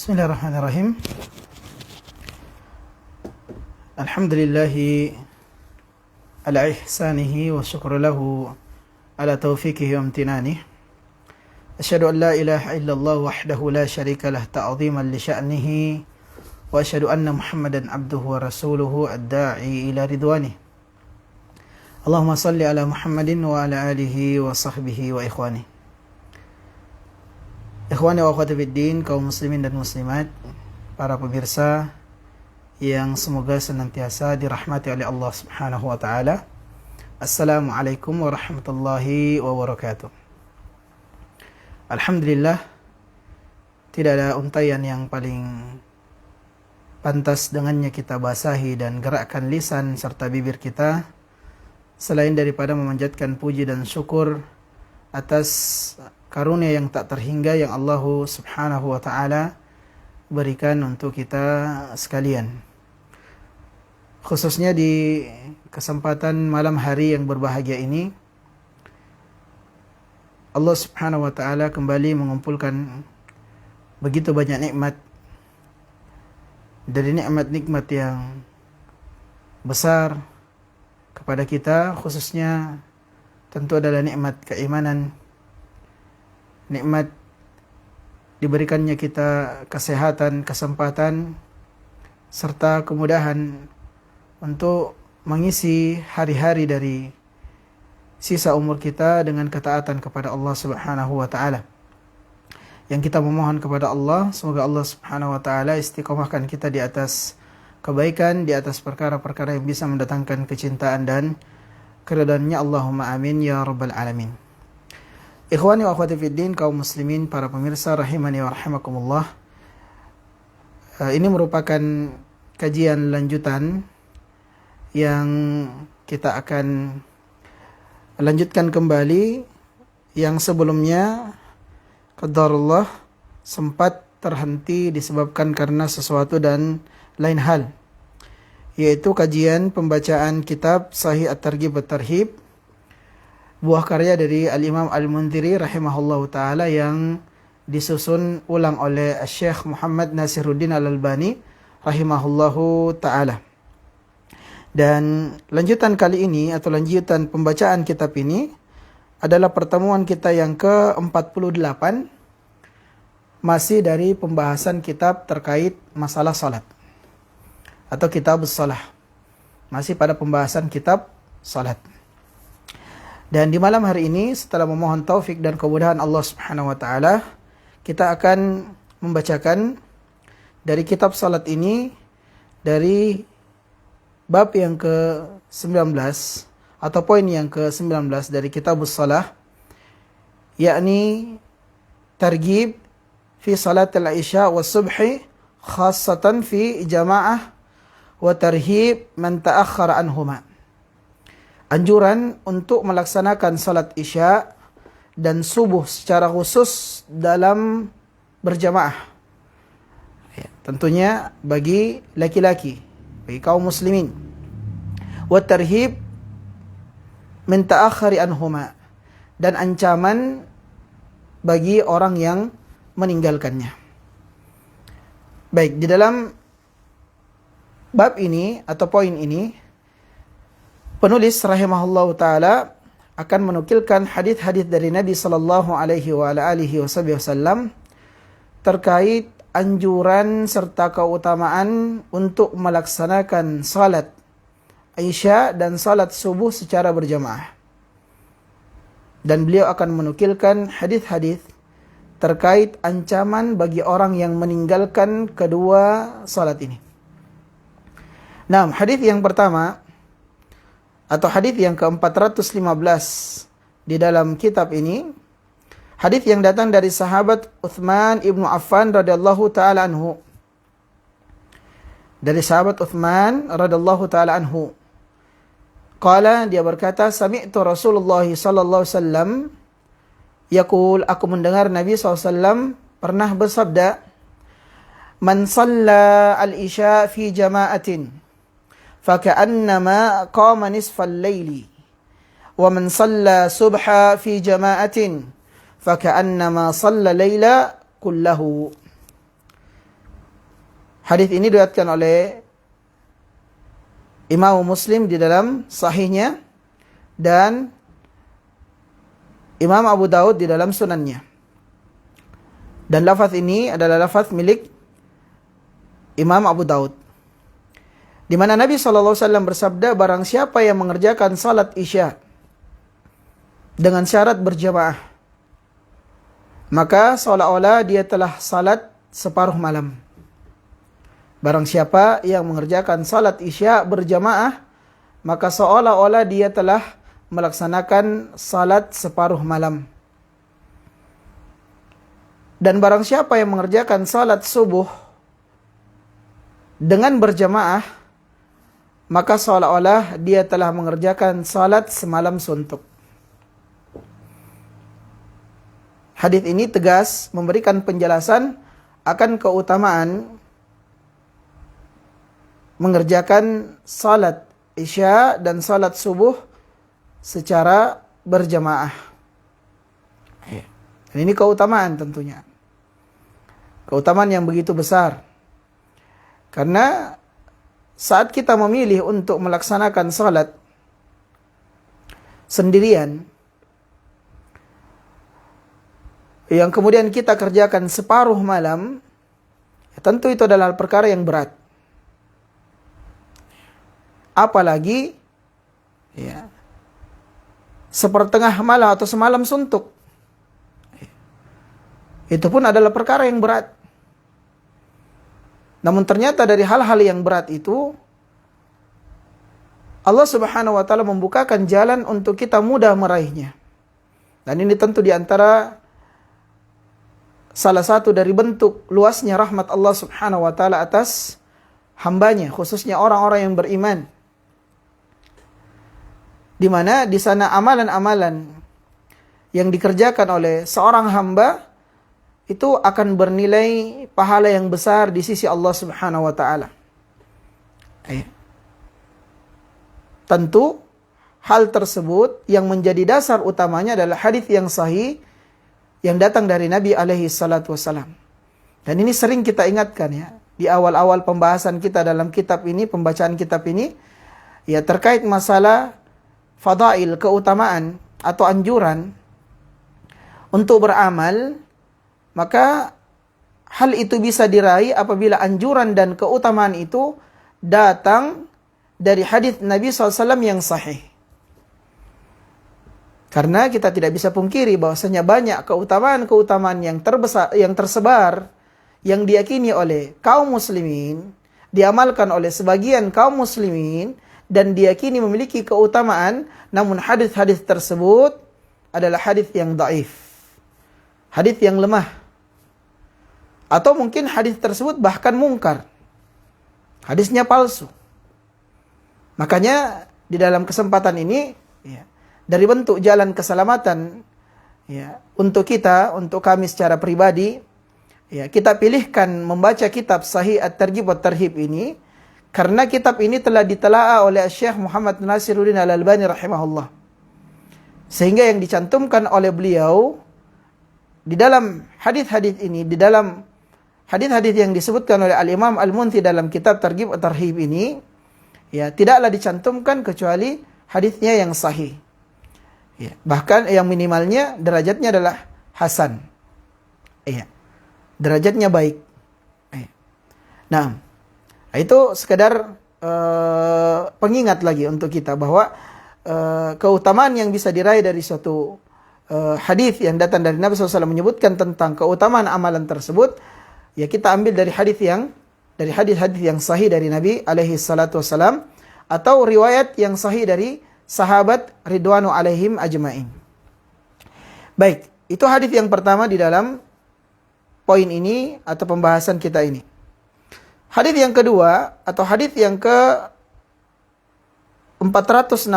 Bismillahirrahmanirrahim. Alhamdulillahi ala ihsanihi wa syukru lahu ala taufiqihi wa amtinanihi. Asyhadu an la ilaha illallah wahdahu la syarika lah ta'ziman li sya'nihi wa asyhadu anna Muhammadan abduhu wa rasuluhu ad-da'i ila ridwanihi. Allahumma salli ala Muhammadin wa ala alihi wa sahbihi wa ikhwanihi. Ikhwani wa akhwati fiddin, kaum muslimin dan muslimat, para pemirsa yang semoga senantiasa dirahmati oleh Allah Subhanahu wa taala. Assalamualaikum warahmatullahi wabarakatuh. Alhamdulillah, tidak ada untaian yang paling pantas dengannya kita basahi dan gerakkan lisan serta bibir kita selain daripada memanjatkan puji dan syukur atas karunia yang tak terhingga yang Allah Subhanahu wa taala berikan untuk kita sekalian. Khususnya di kesempatan malam hari yang berbahagia ini, Allah Subhanahu wa taala kembali mengumpulkan begitu banyak nikmat. Dari nikmat-nikmat yang besar kepada kita, khususnya tentu adalah nikmat keimanan, nikmat diberikannya kita kesehatan, kesempatan, serta kemudahan untuk mengisi hari-hari dari sisa umur kita dengan ketaatan kepada Allah Subhanahu wa taala. Yang kita memohon kepada Allah, semoga Allah Subhanahu wa taala istiqomahkan kita di atas kebaikan, di atas perkara-perkara yang bisa mendatangkan kecintaan dan keridhaannya. Allahumma amin ya rabbal alamin. Ikhwani wa akhwati fiddin, kaum muslimin, para pemirsa rahimani wa rahimakumullah. Ini merupakan kajian lanjutan yang kita akan lanjutkan kembali yang sebelumnya qadarullah sempat terhenti disebabkan karena sesuatu dan lain hal, yaitu kajian pembacaan kitab Sahih At-Targhib wa Tarhib, buah karya dari Al-Imam Al-Mundhiri rahimahullahu ta'ala yang disusun ulang oleh Syekh Muhammad Nasiruddin Al-Albani rahimahullahu ta'ala. Dan lanjutan kali ini atau lanjutan pembacaan kitab ini adalah pertemuan kita yang ke-48, masih dari pembahasan kitab terkait masalah salat atau kitab salah, masih pada pembahasan kitab salat. Dan di malam hari ini, setelah memohon taufik dan kemudahan Allah Subhanahu wa taala, kita akan membacakan dari kitab salat ini dari bab yang ke-19 atau poin yang ke-19 dari kitab salah, yakni targhib fi salat al-isya wa subhi khassatan fi jamaah wa tarhib man ta'akhkhara anhuma. Anjuran untuk melaksanakan salat isya dan subuh secara khusus dalam berjamaah. Ya, tentunya bagi laki-laki, bagi kaum muslimin. Wa tarhib min ta'akhkhari anhuma, dan ancaman bagi orang yang meninggalkannya. Baik, di dalam bab ini atau poin ini, penulis rahimahullahu taala akan menukilkan hadis-hadis dari Nabi sallallahu alaihi wa alihi wasallam terkait anjuran serta keutamaan untuk melaksanakan salat Isya dan salat subuh secara berjamaah. Dan beliau akan menukilkan hadis-hadis terkait ancaman bagi orang yang meninggalkan kedua salat ini. Nah, hadis yang pertama atau hadis yang ke-415 di dalam kitab ini, hadis yang datang dari sahabat Uthman ibnu Affan radhiyallahu taala anhu. Dari sahabat Uthman radhiyallahu taala anhu, qala, dia berkata, sami'tu Rasulullah sallallahu alaihi wasallam yaqul, aku mendengar Nabi SAW pernah bersabda, man shalla al-isya fi jama'atin فكأنما قام نصف الليل ومن صلى الصبح في جماعة فكأنما صلى الليل كله. Hadis ini diriwayatkan oleh Imam Muslim di dalam sahihnya dan Imam Abu Daud di dalam sunannya. Dan lafaz ini adalah lafaz milik Imam Abu Daud, di mana Nabi SAW bersabda, barang siapa yang mengerjakan salat Isya dengan syarat berjamaah, maka seolah-olah dia telah salat separuh malam. Barang siapa yang mengerjakan salat Isya berjamaah, maka seolah-olah dia telah melaksanakan salat separuh malam. Dan barang siapa yang mengerjakan salat subuh dengan berjamaah, maka seolah-olah dia telah mengerjakan salat semalam suntuk. Hadis ini tegas memberikan penjelasan akan keutamaan mengerjakan salat Isya dan salat subuh secara berjamaah. Dan ini keutamaan tentunya. Keutamaan yang begitu besar. Karena saat kita memilih untuk melaksanakan salat sendirian, yang kemudian kita kerjakan separuh malam, ya tentu itu adalah perkara yang berat. Apalagi ya, sepertengah malam atau semalam suntuk. Itu pun adalah perkara yang berat. Namun ternyata dari hal-hal yang berat itu, Allah Subhanahu wa taala membukakan jalan untuk kita mudah meraihnya. Dan ini tentu di antara salah satu dari bentuk luasnya rahmat Allah Subhanahu wa taala atas hambanya, khususnya orang-orang yang beriman. Di mana di sana amalan-amalan yang dikerjakan oleh seorang hamba itu akan bernilai pahala yang besar di sisi Allah Subhanahu wa taala. Tentu hal tersebut yang menjadi dasar utamanya adalah hadis yang sahih yang datang dari Nabi alaihi salatu wasalam. Dan ini sering kita ingatkan ya di awal-awal pembahasan kita dalam kitab ini, pembacaan kitab ini, ya terkait masalah fadail, keutamaan atau anjuran untuk beramal. Maka hal itu bisa diraih apabila anjuran dan keutamaan itu datang dari hadis Nabi SAW yang sahih. Karena kita tidak bisa pungkiri bahwasanya banyak keutamaan-keutamaan yang tersebar, yang diyakini oleh kaum muslimin, diamalkan oleh sebagian kaum muslimin, dan diyakini memiliki keutamaan, namun hadis-hadis tersebut adalah hadis yang dhaif, hadis yang lemah. Atau mungkin hadis tersebut bahkan mungkar, hadisnya palsu. Makanya di dalam kesempatan ini, ya, dari bentuk jalan keselamatan ya, untuk kita, untuk kami secara pribadi, ya, kita pilihkan membaca kitab Sahih At-Targhib wa Tarhib ini, karena kitab ini telah ditelaah oleh Syekh Muhammad Nasiruddin Al-Albani rahimahullah. Sehingga yang dicantumkan oleh beliau di dalam hadis-hadis ini, di dalam hadis-hadis yang disebutkan oleh Al-Imam Al-Munti dalam kitab Targhib At-Tarhib ini, ya, tidaklah dicantumkan kecuali hadisnya yang sahih. Ya, bahkan yang minimalnya derajatnya adalah hasan. Ya, derajatnya baik. Ya. Nah, itu sekedar pengingat lagi untuk kita bahwa keutamaan yang bisa diraih dari suatu hadis yang datang dari Nabi SAW menyebutkan tentang keutamaan amalan tersebut, ya kita ambil dari hadis-hadis yang sahih dari Nabi alaihi salatu wasalam, atau riwayat yang sahih dari sahabat ridwanu alaihim ajmain. Baik, itu hadis yang pertama di dalam poin ini atau pembahasan kita ini. Hadis yang kedua atau hadis yang ke 416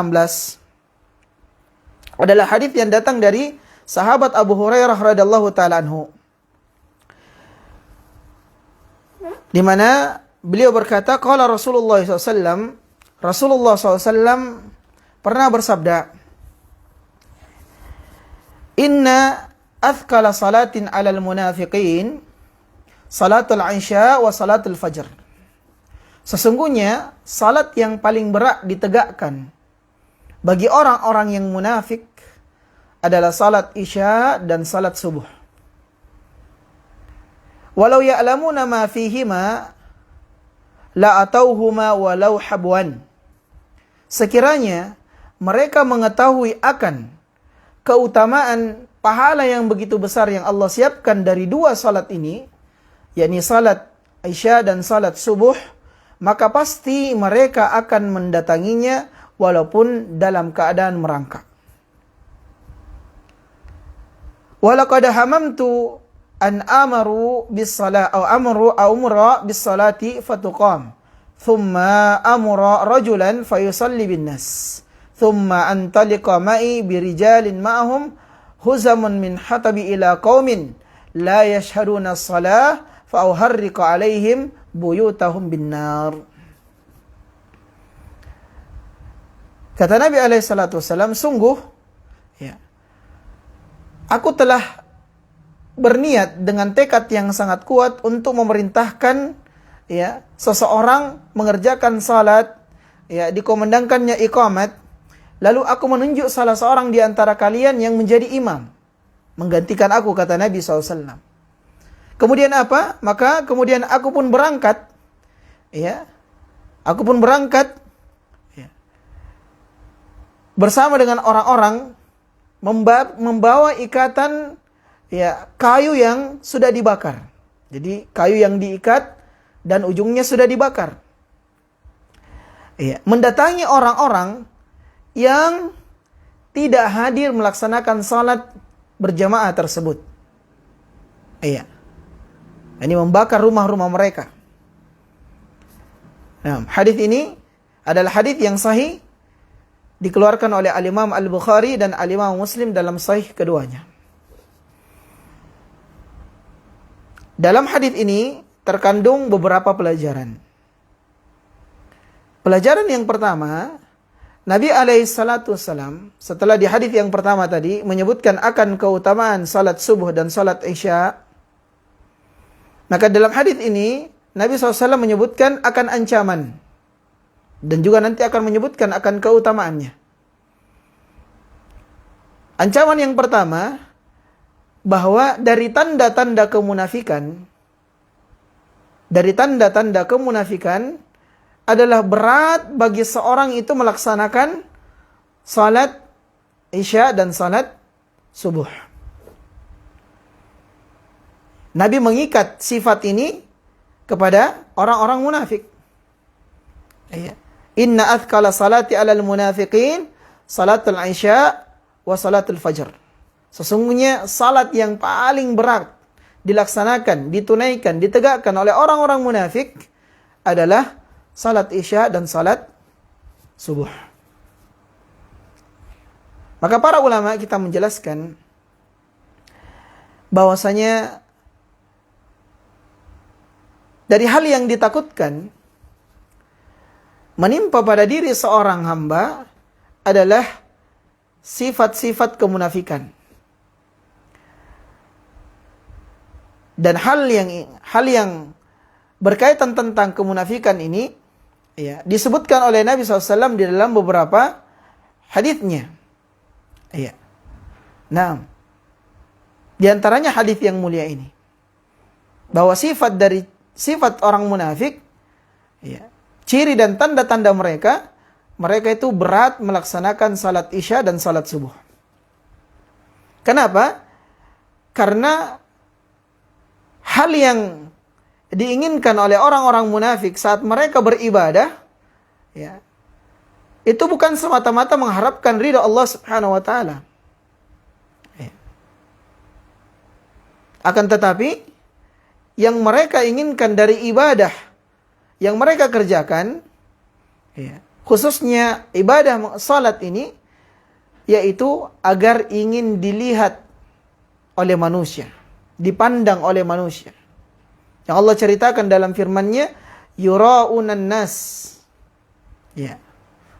adalah hadis yang datang dari sahabat Abu Hurairah radhiyallahu taala anhu, di mana beliau berkata, qala Rasulullah SAW, Rasulullah SAW pernah bersabda, inna athqala salatin alal munafiqin salatul isya wa salatul fajr. Sesungguhnya salat yang paling berat ditegakkan bagi orang-orang yang munafik adalah salat Isya dan salat subuh. Walau ya'lamuna ma fihima la atauhuma walau habwan. Sekiranya mereka mengetahui akan keutamaan pahala yang begitu besar yang Allah siapkan dari dua salat ini, yakni salat Isya dan salat subuh, maka pasti mereka akan mendatanginya walaupun dalam keadaan merangkak. Walaqad hamamtu an amaru bis-salah aw amra bis-salati fatuqam thumma amra rajulan fayusalli bin-nas thumma antaliqa ma'i birijalin ma'ahum huzamun min hatabi ila qaumin la yashhaduna as-salah fa uharriqa alaihim buyutahum bin-nar. Kata Nabi alaihi salatu wasallam, sungguh ya, aku telah berniat dengan tekad yang sangat kuat untuk memerintahkan ya seseorang mengerjakan salat, ya dikomandangkannya iqamat, lalu aku menunjuk salah seorang di antara kalian yang menjadi imam menggantikan aku, kata Nabi SAW. Kemudian apa? Maka kemudian aku pun berangkat, ya, ya, bersama dengan orang-orang membawa ikatan ya kayu yang sudah dibakar. Jadi kayu yang diikat dan ujungnya sudah dibakar. Ya, mendatangi orang-orang yang tidak hadir melaksanakan salat berjamaah tersebut. Iya. Ini membakar rumah-rumah mereka. Nah, hadis ini adalah hadis yang sahih, dikeluarkan oleh Al-Imam Al-Bukhari dan Al-Imam Muslim dalam sahih keduanya. Dalam hadis ini terkandung beberapa pelajaran. Pelajaran yang pertama, Nabi alaihissalam setelah di hadis yang pertama tadi menyebutkan akan keutamaan salat subuh dan salat Isya, maka dalam hadis ini Nabi SAW menyebutkan akan ancaman dan juga nanti akan menyebutkan akan keutamaannya. Ancaman yang pertama, bahwa dari tanda-tanda kemunafikan adalah berat bagi seorang itu melaksanakan salat Isya dan salat subuh. Nabi mengikat sifat ini kepada orang-orang munafik. Inna athqala salati alal munafiqin salatul Isya wa salatul fajr. Sesungguhnya salat yang paling berat dilaksanakan, ditunaikan, ditegakkan oleh orang-orang munafik adalah salat Isya dan salat subuh. Maka para ulama kita menjelaskan bahwasanya dari hal yang ditakutkan menimpa pada diri seorang hamba adalah sifat-sifat kemunafikan. Dan hal yang berkaitan tentang kemunafikan ini ya, disebutkan oleh Nabi SAW di dalam beberapa hadisnya. Ya. Nah, di antaranya hadis yang mulia ini, bahwa sifat orang munafik, ya, ciri dan tanda-tanda mereka itu berat melaksanakan salat Isya dan salat subuh. Kenapa? Karena hal yang diinginkan oleh orang-orang munafik saat mereka beribadah, ya, itu bukan semata-mata mengharapkan ridha Allah Subhanahu wa taala. Ya. Akan tetapi yang mereka inginkan dari ibadah yang mereka kerjakan, ya, khususnya ibadah salat ini, yaitu agar ingin dilihat oleh manusia, dipandang oleh manusia. Yang Allah ceritakan dalam firman-Nya, yura'unan nas. Ya.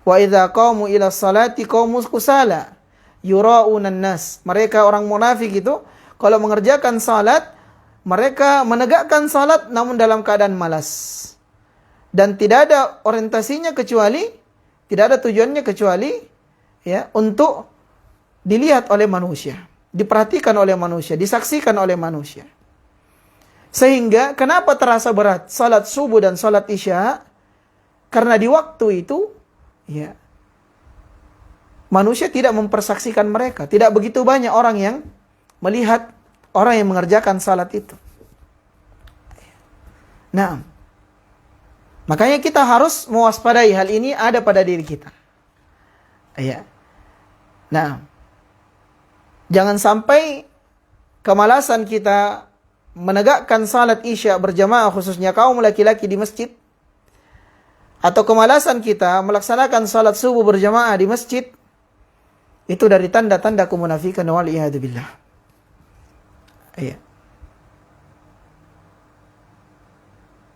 Wa idza qamu ila salati qamu kusala. Yura'unan nas. Mereka orang munafik itu kalau mengerjakan salat, mereka menegakkan salat namun dalam keadaan malas. dan tidak ada orientasinya kecuali, tidak ada tujuannya kecuali ya untuk dilihat oleh manusia, diperhatikan oleh manusia, disaksikan oleh manusia. Sehingga kenapa terasa berat salat subuh dan salat isya? Karena di waktu itu ya manusia tidak mempersaksikan mereka, tidak begitu banyak orang yang melihat orang yang mengerjakan salat itu. Nah, makanya kita harus mewaspadai hal ini ada pada diri kita. Ya. Nah, jangan sampai kemalasan kita menegakkan salat isya berjamaah khususnya kaum laki-laki di masjid, atau kemalasan kita melaksanakan salat subuh berjamaah di masjid, itu dari tanda-tanda kemunafikan wal iyad billah. Iya.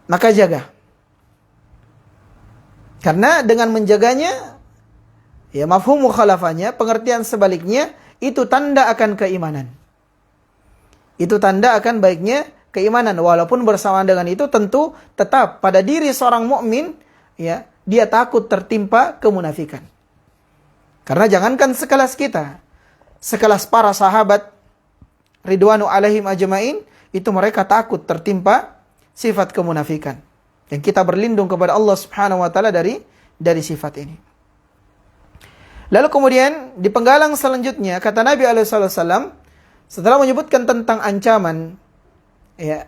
Maka jaga. Karena dengan menjaganya, ya mafhum mukhalafahnya, pengertian sebaliknya, itu tanda akan keimanan. Itu tanda akan baiknya keimanan. Walaupun bersamaan dengan itu tentu tetap pada diri seorang mukmin, ya, dia takut tertimpa kemunafikan. Karena jangankan sekelas kita, sekelas para sahabat ridwanu alaihim ajmain, itu mereka takut tertimpa sifat kemunafikan. Dan kita berlindung kepada Allah Subhanahu wa taala dari sifat ini. Lalu kemudian di penggalan selanjutnya kata Nabi alaihi wasallam setelah menyebutkan tentang ancaman, ya,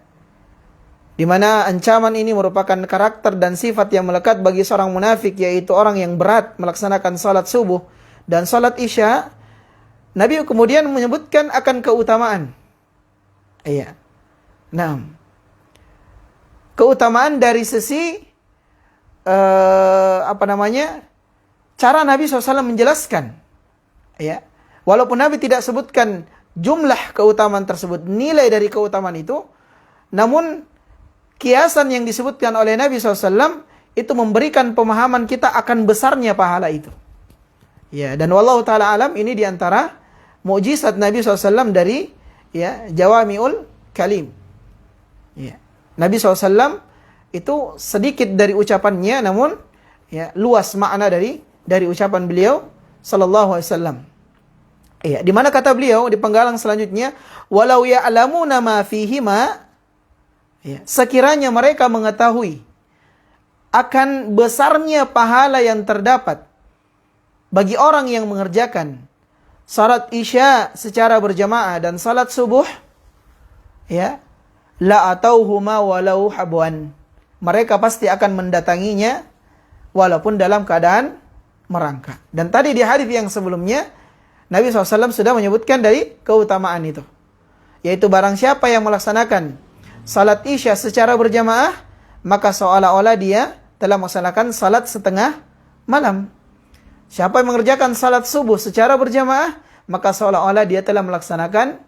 di mana ancaman ini merupakan karakter dan sifat yang melekat bagi seorang munafik, yaitu orang yang berat melaksanakan salat subuh dan salat isya, Nabi kemudian menyebutkan akan keutamaan. Iya. Nah, keutamaan dari sisi cara Nabi SAW menjelaskan. Ya, walaupun Nabi tidak sebutkan jumlah keutamaan tersebut, nilai dari keutamaan itu, namun kiasan yang disebutkan oleh Nabi SAW itu memberikan pemahaman kita akan besarnya pahala itu. Ya, dan wallahu taala alam, ini diantara mukjizat Nabi SAW dari ya jawamiul kalim. Ya, Nabi SAW itu sedikit dari ucapannya, namun ya luas makna dari ucapan beliau sallallahu alaihi wasallam. Ya, di mana kata beliau di penggalan selanjutnya, walau ya'lamuna ma fihima, ya, sekiranya mereka mengetahui akan besarnya pahala yang terdapat bagi orang yang mengerjakan salat isya secara berjamaah dan salat subuh, ya, la atauhuma walau habwan. Mereka pasti akan mendatanginya walaupun dalam keadaan merangkak. Dan tadi di hadis yang sebelumnya Nabi SAW sudah menyebutkan dari keutamaan itu, yaitu barang siapa yang melaksanakan salat isya secara berjamaah, maka seolah-olah dia telah melaksanakan salat setengah malam. Siapa yang mengerjakan salat subuh secara berjamaah, maka seolah-olah dia telah melaksanakan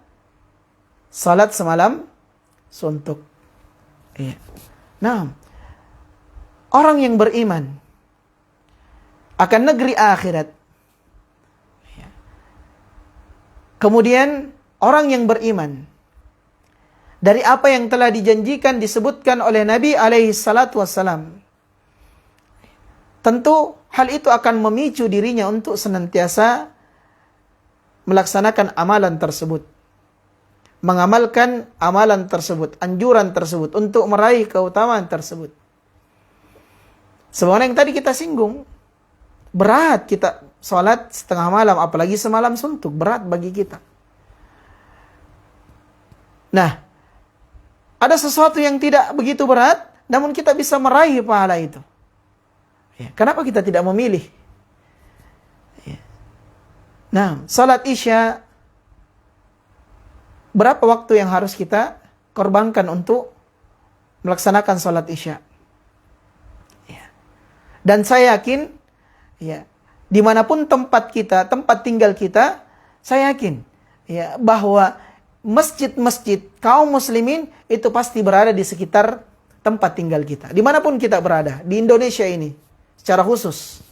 salat semalam suntuk. Iya. Nah, orang yang beriman akan negeri akhirat, kemudian orang yang beriman dari apa yang telah dijanjikan disebutkan oleh Nabi alaihi salatu wassalam, tentu hal itu akan memicu dirinya untuk senantiasa melaksanakan amalan tersebut, mengamalkan amalan tersebut, anjuran tersebut untuk meraih keutamaan tersebut. Sebagaimana yang tadi kita singgung, berat kita sholat setengah malam, apalagi semalam suntuk, berat bagi kita. Nah, ada sesuatu yang tidak begitu berat, namun kita bisa meraih pahala itu. Ya, kenapa kita tidak memilih? Ya. Nah, sholat isya, berapa waktu yang harus kita korbankan untuk melaksanakan sholat isya? Ya. Dan saya yakin, ya, dimanapun tempat kita, tempat tinggal kita, saya yakin ya bahwa masjid-masjid kaum muslimin itu pasti berada di sekitar tempat tinggal kita. Dimanapun kita berada, di Indonesia ini secara khusus.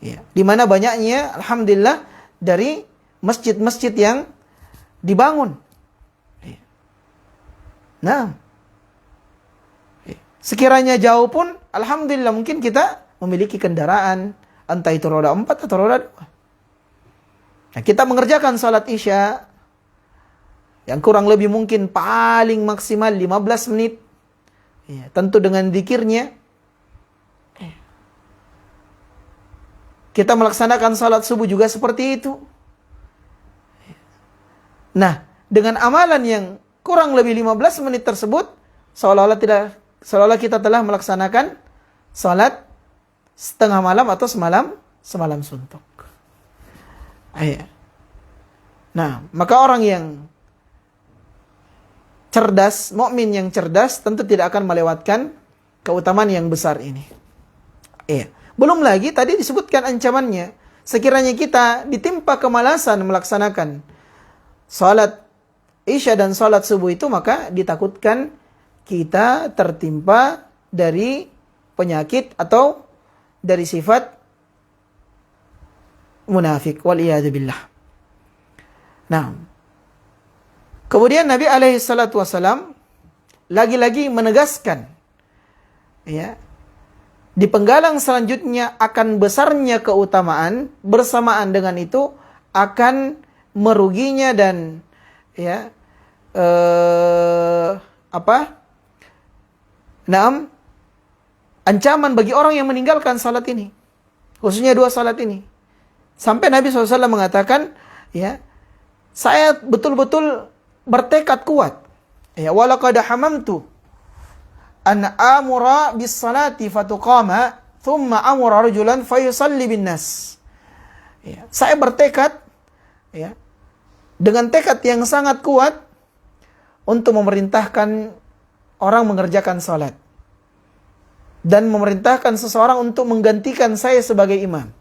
Ya, dimana banyaknya, alhamdulillah, dari masjid-masjid yang dibangun. Ya. Nah, ya. Sekiranya jauh pun, alhamdulillah mungkin kita memiliki kendaraan, entah itu roda 4 atau roda 2. Nah, kita mengerjakan salat Isya yang kurang lebih mungkin paling maksimal 15 menit. Ya, tentu dengan zikirnya. Kita melaksanakan salat subuh juga seperti itu. Nah, dengan amalan yang kurang lebih 15 menit tersebut, seolah-olah kita telah melaksanakan salat setengah malam atau semalam suntuk. Nah, maka orang yang cerdas, mukmin yang cerdas tentu tidak akan melewatkan keutamaan yang besar ini. Belum lagi tadi disebutkan ancamannya. Sekiranya kita ditimpa kemalasan melaksanakan salat Isya dan salat subuh itu, maka ditakutkan kita tertimpa dari penyakit atau dari sifat munafik. Waliyadzubillah. Nah, kemudian Nabi alaihi salatu wasalam lagi-lagi menegaskan, di penggalan selanjutnya akan besarnya keutamaan, bersamaan dengan itu akan meruginya dan ancaman bagi orang yang meninggalkan salat ini, khususnya 2 salat ini. Sampai Nabi SAW mengatakan, saya betul-betul bertekad kuat. Walaqad hamamtu an amura bis salati fatuqama thumma amura rajulan fayusalli bin nas. Saya bertekad dengan tekad yang sangat kuat untuk memerintahkan orang mengerjakan salat dan memerintahkan seseorang untuk menggantikan saya sebagai imam.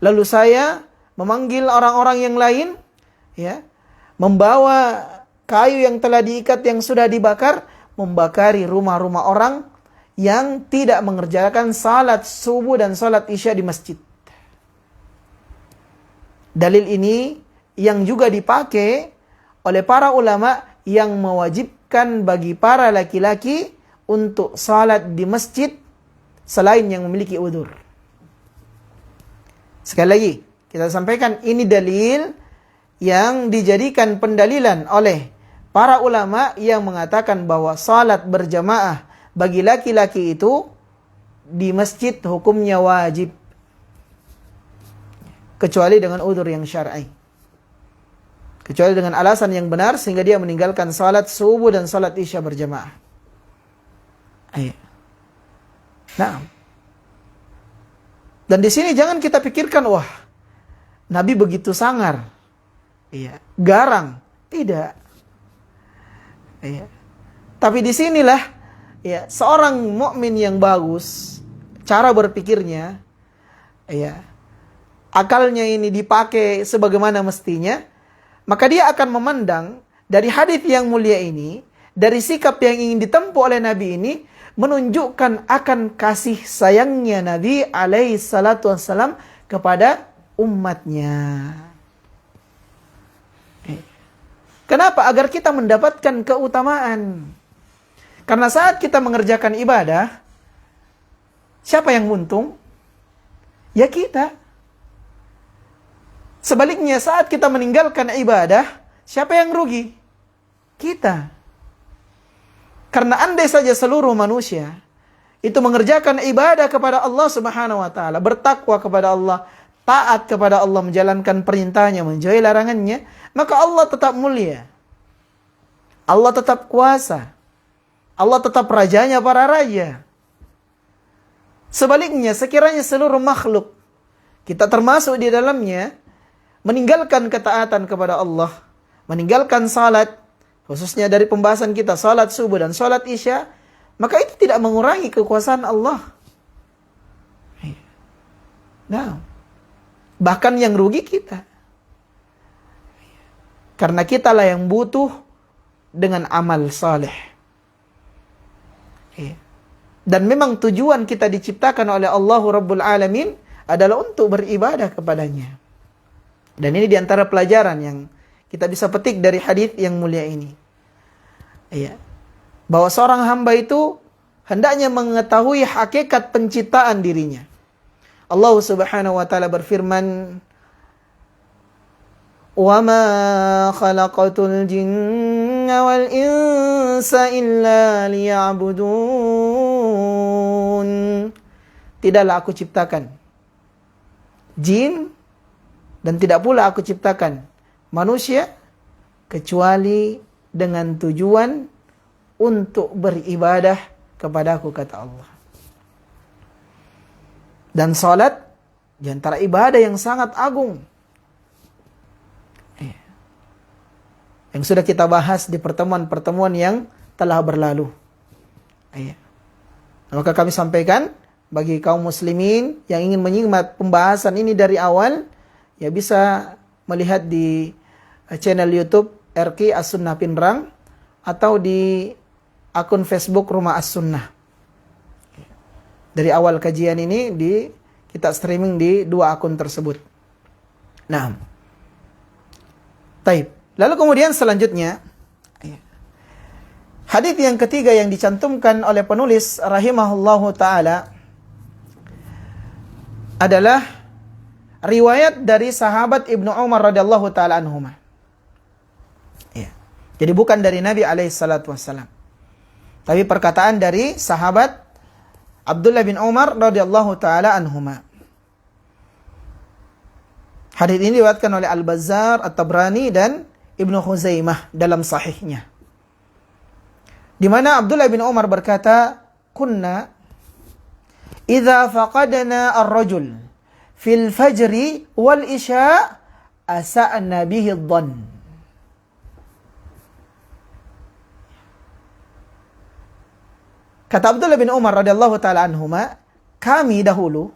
Lalu saya memanggil orang-orang yang lain, membawa kayu yang telah diikat yang sudah dibakar, membakari rumah-rumah orang yang tidak mengerjakan salat subuh dan salat Isya di masjid. Dalil ini yang juga dipakai oleh para ulama yang mewajibkan bagi para laki-laki untuk salat di masjid selain yang memiliki udzur. Sekali lagi, kita sampaikan ini dalil yang dijadikan pendalilan oleh para ulama yang mengatakan bahwa salat berjamaah bagi laki-laki itu di masjid hukumnya wajib, kecuali dengan udzur yang syar'i. Kecuali dengan alasan yang benar sehingga dia meninggalkan salat subuh dan salat Isya berjamaah. Nah, dan di sini jangan kita pikirkan, wah, Nabi begitu sangar, garang, tidak. Tapi di sinilah seorang mukmin yang bagus, cara berpikirnya, akalnya ini dipakai sebagaimana mestinya, maka dia akan memandang dari hadis yang mulia ini, dari sikap yang ingin ditempuh oleh Nabi ini, menunjukkan akan kasih sayangnya Nabi alaihi salatu wassalam kepada umatnya. Kenapa? Agar kita mendapatkan keutamaan. Karena saat kita mengerjakan ibadah, siapa yang untung? Ya kita. Sebaliknya saat kita meninggalkan ibadah, siapa yang rugi? Kita. Karena andai saja seluruh manusia itu mengerjakan ibadah kepada Allah Subhanahu wa taala, bertakwa kepada Allah, taat kepada Allah, menjalankan perintahnya, menjauhi larangannya, maka Allah tetap mulia. Allah tetap kuasa. Allah tetap rajanya para raja. Sebaliknya, sekiranya seluruh makhluk, kita termasuk di dalamnya, meninggalkan ketaatan kepada Allah, meninggalkan salat, khususnya dari pembahasan kita salat subuh dan salat Isya, maka itu tidak mengurangi kekuasaan Allah. Nah, bahkan yang rugi kita. Karena kitalah yang butuh dengan amal saleh. Dan memang tujuan kita diciptakan oleh Allah Rabbul Alamin adalah untuk beribadah kepadanya. Dan ini diantara pelajaran yang kita bisa petik dari hadis yang mulia ini. Bahwa seorang hamba itu hendaknya mengetahui hakikat penciptaan dirinya. Allah Subhanahu wa taala berfirman, "Wa ma khalaqatul jinna wal insa illa liya'budun." Tidaklah aku ciptakan jin dan tidak pula aku ciptakan manusia kecuali dengan tujuan untuk beribadah kepadaku, kata Allah. Dan salat di antara ibadah yang sangat agung, yang sudah kita bahas di pertemuan-pertemuan yang telah berlalu. Maka kami sampaikan bagi kaum muslimin yang ingin menyimak pembahasan ini dari awal, ya bisa melihat di channel YouTube RQ As-Sunnah Pinrang atau di akun Facebook Rumah As-Sunnah. Dari awal kajian ini kita streaming di dua akun tersebut. Nah, taib. Lalu kemudian selanjutnya, hadits yang ketiga yang dicantumkan oleh penulis rahimahullahu taala adalah riwayat dari sahabat Ibnu Umar radhiyallahu taala anhuma. Jadi bukan dari Nabi alaihi salatu wassalam, tapi perkataan dari sahabat Abdullah bin Umar radhiyallahu taala anhuma. Hadits ini diriwayatkan oleh Al-Bazzar, At-Tabrani dan Ibnu Khuzaimah dalam sahihnya. Di mana Abdullah bin Umar berkata, "Kunna idza faqadna ar-rajul fil fajri wal isya asa'na bihi adh-dhann." Kata Abdullah bin Umar radhiyallahu taala anhuma, kami dahulu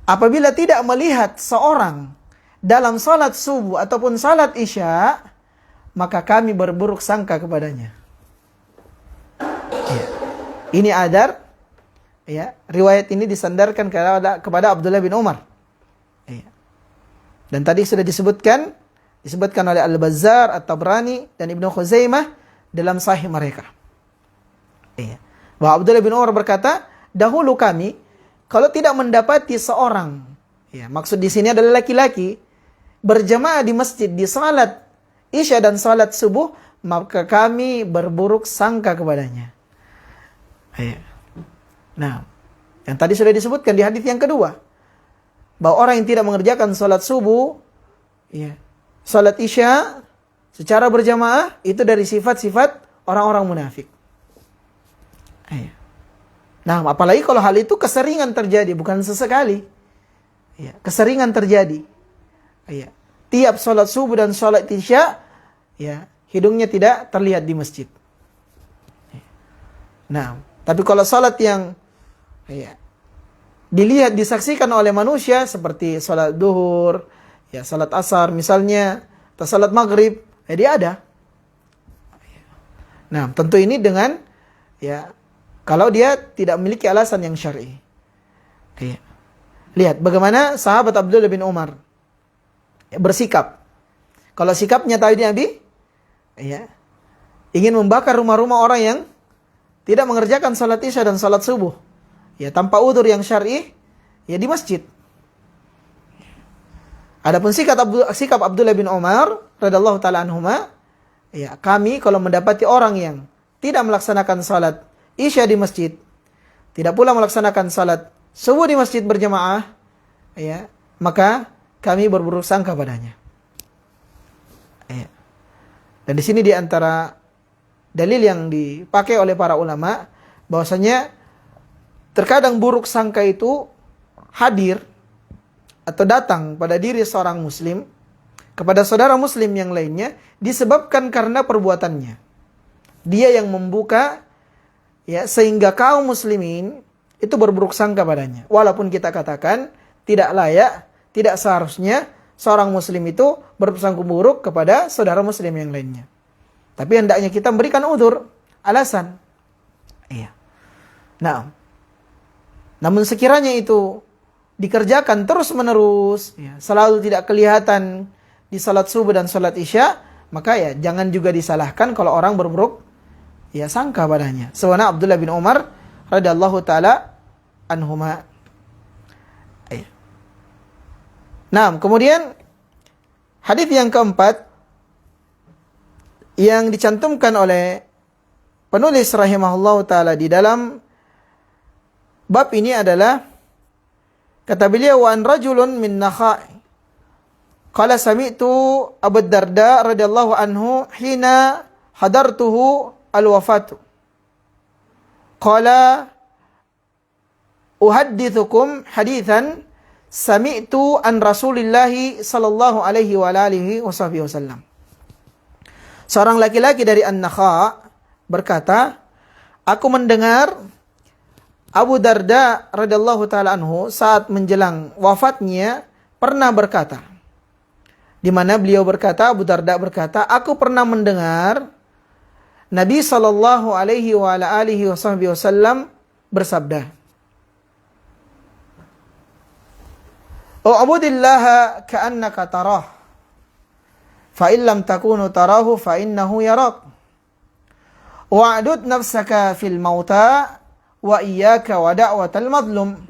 apabila tidak melihat seorang dalam salat subuh ataupun salat isya, maka kami berburuk sangka kepadanya. Ini adar, riwayat ini disandarkan kepada Abdullah bin Umar. Dan tadi sudah disebutkan oleh Al-Bazzar, At-Tabrani dan Ibnu Khuzaimah dalam sahih mereka. Bahwa Abdullah bin Umar berkata, dahulu kami kalau tidak mendapati seorang, maksud di sini adalah laki-laki, berjamaah di masjid di salat isya dan salat subuh, maka kami berburuk sangka kepadanya. Nah, yang tadi sudah disebutkan di hadis yang kedua, bahwa orang yang tidak mengerjakan salat subuh, salat isya secara berjamaah, itu dari sifat-sifat orang-orang munafik. Nah, apalagi kalau hal itu keseringan terjadi, bukan sesekali. Keseringan terjadi. Tiap sholat subuh dan sholat isya, hidungnya tidak terlihat di masjid. Nah, tapi kalau sholat yang dilihat, disaksikan oleh manusia, seperti sholat duhur, sholat asar misalnya, atau sholat maghrib, dia ada. Nah, tentu ini dengan, kalau dia tidak memiliki alasan yang syar'i. Lihat bagaimana sahabat Abdullah bin Umar bersikap. Kalau sikapnya tadi Nabi, ingin membakar rumah-rumah orang yang tidak mengerjakan salat isya dan salat subuh, tanpa udzur yang syar'i, di masjid. Adapun sikap Abdullah bin Umar radhiyallahu taala anhuma, kami kalau mendapati orang yang tidak melaksanakan salat isya di masjid, tidak pula melaksanakan salat subuh di masjid berjamaah, maka kami berburuk sangka padanya. Dan di sini di antara dalil yang dipakai oleh para ulama, bahwasanya terkadang buruk sangka itu hadir atau datang pada diri seorang muslim kepada saudara muslim yang lainnya disebabkan karena perbuatannya. Dia yang membuka, sehingga kaum muslimin itu berburuk sangka padanya. Walaupun kita katakan tidak layak, tidak seharusnya seorang muslim itu berprasangka buruk kepada saudara muslim yang lainnya. Tapi hendaknya kita memberikan udzur, alasan. Nah, namun sekiranya itu dikerjakan terus-menerus, selalu tidak kelihatan di salat subuh dan salat isya, maka jangan juga disalahkan kalau orang berburuk sangka padanya. Sebagaimana Abdullah bin Umar radhiyallahu taala anhuma. Nah, kemudian hadis yang keempat yang dicantumkan oleh penulis rahimahullahu taala di dalam bab ini adalah kata beliau, wa an rajulun min Nakha' qala sami'tu Abu Darda radhiyallahu anhu hina hadartuhu al-wafatu qala uhaddithukum hadithan sami'tu an Rasulillahi sallallahu alaihi wa alihi wasallam. Seorang laki-laki dari An-Nakha' berkata, aku mendengar Abu Darda radhiyallahu taala anhu saat menjelang wafatnya pernah berkata, di mana beliau berkata, Abu Darda berkata, aku pernah mendengar Nabi sallallahu alaihi wa alihi wasallam bersabda, "U'budillaha ka'annaka tarah, fa in lam takunu tarahu fa innahu yarak. Wa'dud nafsaka fil mauta wa iyyaka wa da'watal madlum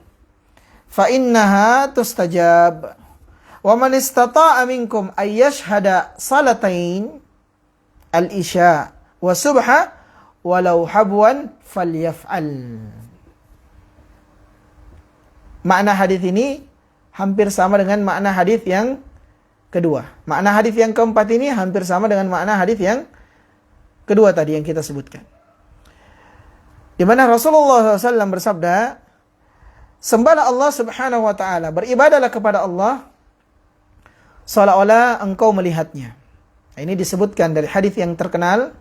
fa innaha tustajab. Wa man istata'a minkum ay yashhada salatain al-isya wa subha walau habwan falyaf'al." Makna hadis ini hampir sama dengan makna hadis yang kedua. Makna hadis yang keempat ini hampir sama dengan makna hadis yang kedua tadi yang kita sebutkan. Di mana Rasulullah SAW bersabda, sembahlah Allah Subhanahu wa taala, beribadahlah kepada Allah seolah-olah engkau melihatnya. Ini disebutkan dari hadis yang terkenal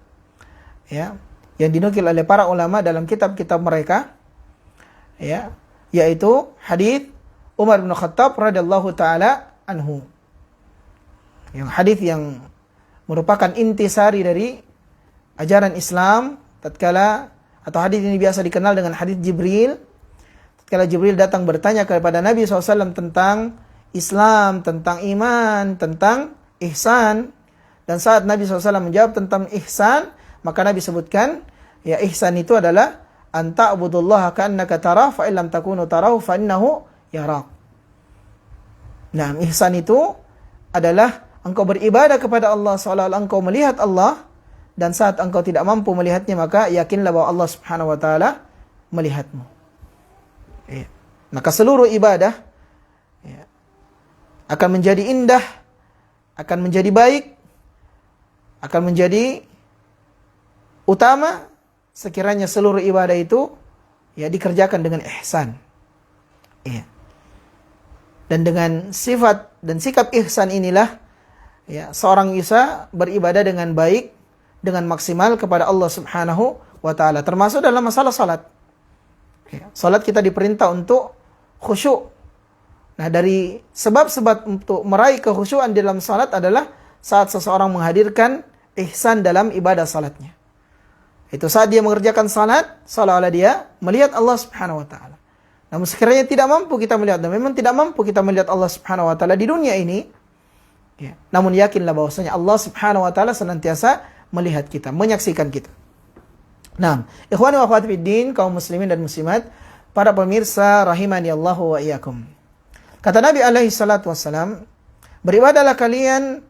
yang dinukil oleh para ulama dalam kitab-kitab mereka, yaitu hadis Umar bin Khattab radhiyallahu taala anhu. Yang hadis yang merupakan intisari dari ajaran Islam tatkala, atau hadis ini biasa dikenal dengan hadis Jibril. Tatkala Jibril datang bertanya kepada Nabi SAW tentang Islam, tentang iman, tentang ihsan. Dan saat Nabi SAW menjawab tentang ihsan, maka Nabi sebutkan, ihsan itu adalah anta abudullaha ka'annaka tarah fa illam takunu tarahu fa innahu yarak. Nah, ihsan itu adalah engkau beribadah kepada Allah seolah-olah engkau melihat Allah, dan saat engkau tidak mampu melihatnya maka yakinlah bahwa Allah Subhanahu wa taala melihatmu. Maka seluruh ibadah akan menjadi indah, akan menjadi baik, akan menjadi utama sekiranya seluruh ibadah itu dikerjakan dengan ihsan. Dan dengan sifat dan sikap ihsan inilah seorang bisa beribadah dengan baik, dengan maksimal kepada Allah Subhanahu wa taala, termasuk dalam masalah salat. Salat kita diperintah untuk khusyuk. Nah, dari sebab-sebab untuk meraih kekhusyuan dalam salat adalah saat seseorang menghadirkan ihsan dalam ibadah salatnya. Itu saat dia mengerjakan salat seolah-olah dia melihat Allah Subhanahu wa taala. Namun sekiranya tidak mampu kita melihat, dan memang tidak mampu kita melihat Allah Subhanahu wa taala di dunia ini, namun yakinlah bahwasanya Allah Subhanahu wa taala senantiasa melihat kita, menyaksikan kita. Nah, ikhwani wa akhwati fiddin, kaum muslimin dan muslimat, para pemirsa rahimani Allah wa iyyakum. Kata Nabi alaihi salatu wassalam, beribadahlah kalian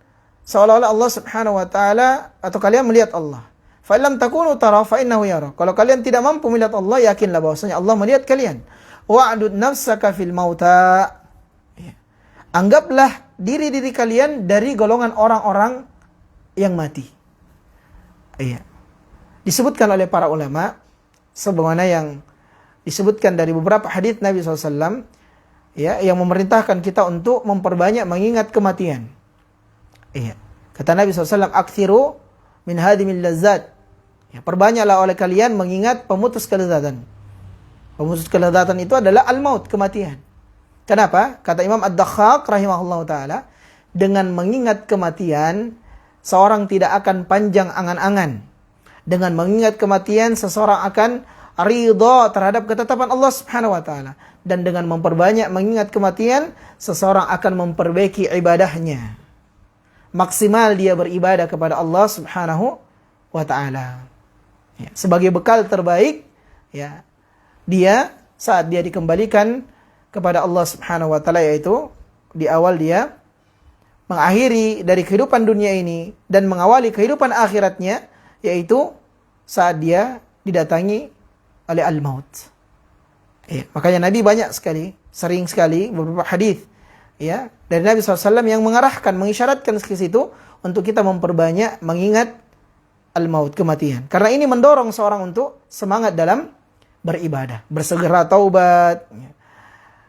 seolah-olah Allah Subhanahu wa taala, atau kalian melihat Allah. Fa illam takunu tara fa innahu yara. Kalau kalian tidak mampu melihat Allah, yakinlah bahwasanya Allah melihat kalian. Wa'dud nafsaka fil mauta. Anggaplah diri-diri kalian dari golongan orang-orang yang mati. Disebutkan oleh para ulama, sebagaimana yang disebutkan dari beberapa hadis Nabi SAW, yang memerintahkan kita untuk memperbanyak mengingat kematian. Kata Nabi SAW, aktsiru min hadimil lazzat. Perbanyaklah oleh kalian mengingat pemutus kelezatan. Pemutus kelezatan itu adalah al-maut, kematian. Kenapa? Kata Imam Ad-Dakhaq rahimahullah ta'ala, dengan mengingat kematian, seorang tidak akan panjang angan-angan. Dengan mengingat kematian, seseorang akan ridha terhadap ketetapan Allah Subhanahu wa ta'ala. Dan dengan memperbanyak mengingat kematian, seseorang akan memperbaiki ibadahnya. Maksimal dia beribadah kepada Allah Subhanahu wa ta'ala. Ya, sebagai bekal terbaik, ya, dia saat dia dikembalikan kepada Allah Subhanahu wa taala, yaitu di awal dia mengakhiri dari kehidupan dunia ini dan mengawali kehidupan akhiratnya, yaitu saat dia didatangi oleh al-maut. Ya, makanya Nabi banyak sekali, sering sekali beberapa hadis, ya, dari Nabi SAW yang mengarahkan, mengisyaratkan ke situ untuk kita memperbanyak mengingat al-maut, kematian. Karena ini mendorong seorang untuk semangat dalam beribadah, bersegera taubat,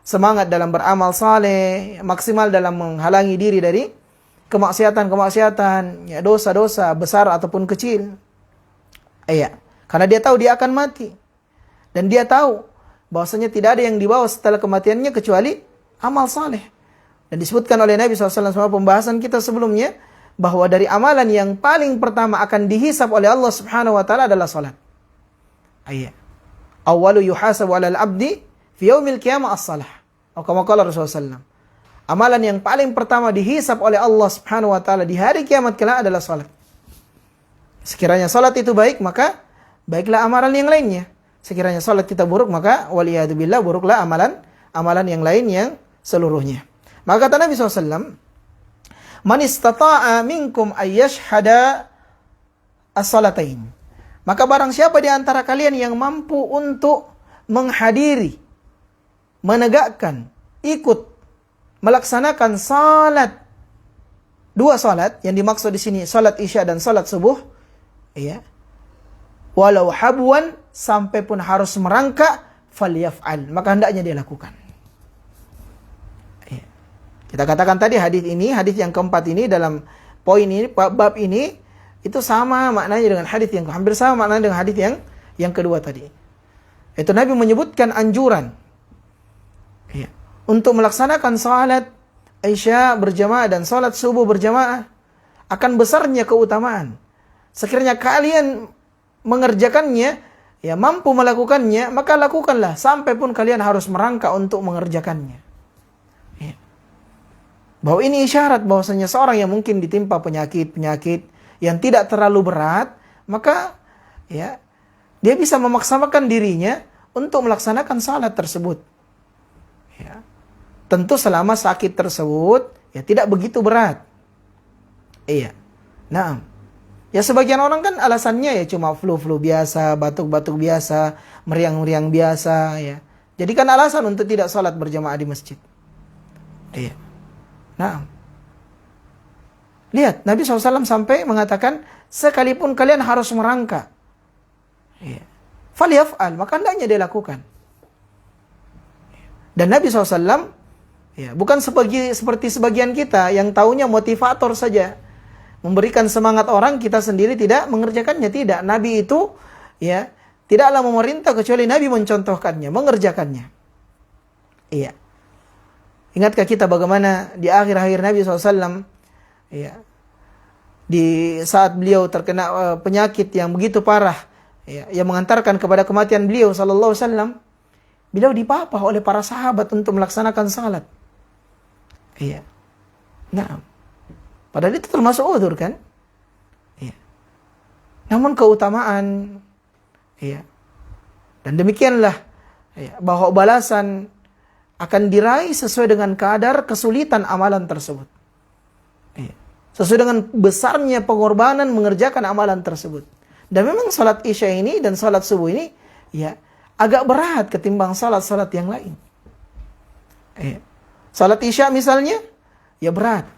semangat dalam beramal saleh, maksimal dalam menghalangi diri dari kemaksiatan-kemaksiatan, ya, dosa-dosa besar ataupun kecil. Iya, karena dia tahu dia akan mati. Dan dia tahu bahwasanya tidak ada yang dibawa setelah kematiannya kecuali amal saleh. Dan disebutkan oleh Nabi SAW sama pembahasan kita sebelumnya, bahwa dari amalan yang paling pertama akan dihisab oleh Allah Subhanahu wa taala adalah salat. Iya. Awwalu yuhasabu 'alal 'abdi fi yaumil qiyamah as-salah. Atau kama qala Rasulullah SAW. Amalan yang paling pertama dihisab oleh Allah Subhanahu wa taala di hari kiamat kelak adalah salat. Sekiranya salat itu baik, maka baiklah amalan yang lainnya. Sekiranya salat kita buruk, maka waliyadzubillah buruklah amalan yang lain yang seluruhnya. Maka kata Nabi SAW, man istata'a minkum ayyashhada as-salatain. Maka barang siapa di antara kalian yang mampu untuk menghadiri, menegakkan, ikut, melaksanakan salat, dua salat, yang dimaksud di sini salat Isya dan salat subuh, ya, walau habwan, sampai pun harus merangkak, falyaf'al, maka hendaknya dia lakukan. Ya. Kita katakan tadi hadis yang keempat ini dalam poin ini, bab ini, itu sama maknanya dengan hadis yang hampir sama maknanya dengan hadis yang kedua tadi. Itu Nabi menyebutkan anjuran, ya, untuk melaksanakan salat Isya berjamaah dan salat subuh berjamaah, akan besarnya keutamaan. Sekiranya kalian mengerjakannya, ya, mampu melakukannya, maka lakukanlah sampai pun kalian harus merangkak untuk mengerjakannya. Ya. Bahwa ini isyarat bahwasanya seorang yang mungkin ditimpa penyakit yang tidak terlalu berat, maka, ya, dia bisa memaksakan dirinya untuk melaksanakan salat tersebut. Ya. Tentu selama sakit tersebut, ya, tidak begitu berat. Iya. Nah, ya, sebagian orang kan alasannya ya cuma flu-flu biasa, batuk-batuk biasa, meriang-meriang biasa, ya. Jadi kan alasan untuk tidak salat berjamaah di masjid. Iya. Nah, lihat, Nabi SAW sampai mengatakan, sekalipun kalian harus merangkak, iya, falyaf'al, maka hendaknya dia lakukan. Dan Nabi SAW, ya, bukan seperti sebagian kita yang taunya motivator saja, memberikan semangat orang, kita sendiri tidak mengerjakannya. Tidak, Nabi itu, ya, tidaklah memerintah kecuali Nabi mencontohkannya, mengerjakannya. Iya. Ingatkah kita bagaimana di akhir-akhir Nabi SAW, ya, di saat beliau terkena penyakit yang begitu parah, ya, yang mengantarkan kepada kematian beliau sallallahu alaihi wasallam, beliau dipapah oleh para sahabat untuk melaksanakan salat. Iya. Nah, padahal itu termasuk udzur kan? Iya. Namun keutamaan, iya. Dan demikianlah, iya, bahwa balasan akan diraih sesuai dengan kadar kesulitan amalan tersebut. Iya. Sesuai dengan besarnya pengorbanan mengerjakan amalan tersebut. Dan memang salat Isya ini dan salat subuh ini, ya, agak berat ketimbang salat-salat yang lain. Iya. Salat Isya misalnya, ya berat.